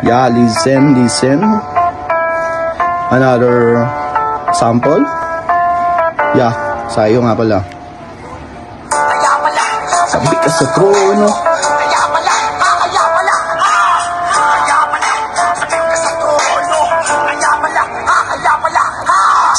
Yeah, listen. Another sample. Yeah, sa'yo nga pala. Sabik ka sa trono.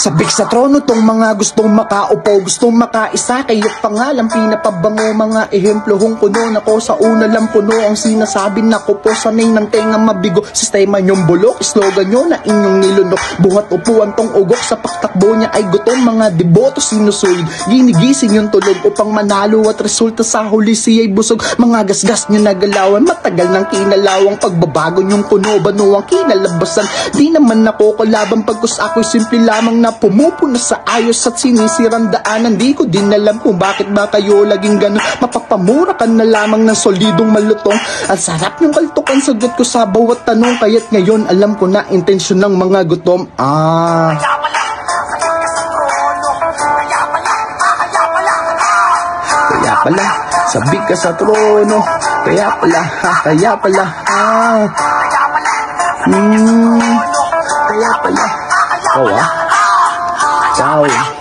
Sabik sa trono tong mga gustong makaupo, gustong makaisa, kayo't pangalan pinapabango, mga ehemplo hong puno nako sa una lang puno ang sinasabi nako po, sanay ng tenga mabigo, sistema nyong bulok, slogan nyo na inyong nilunok, buhat upuan tong ugok, sa paktakbo niya ay gutom, mga deboto sinusuid, ginigising yung tulog upang manalo at resulta sa huli siya'y busog, mga gasgas niya nagalawan, matagal ng kinalawang pagbabago nyong kuno, bano ang kinalabasan, di naman ako kalaban pagkus ako'y simple lamang na pumupuna sa ayos at sinisirang daanan. Di ko din alam kung bakit ba kayo laging ganun, mapapamura ka na lamang ng solidong malutong. Ang sarap yung kaltukan, sagot ko sa bawat tanong, kaya't ngayon alam ko na intensyon ng mga gutom. Kaya pala, sabik ka sa trono. Kaya pala, kaya pala. Kaya pala. Ciao. Okay.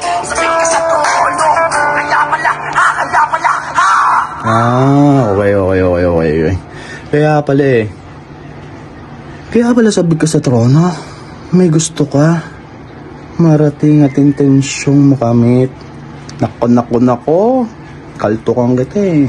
Kaya pala sabik ka sa trono. May gusto ka. Marating at intensyong makamit. Nako. Kalto kang gate.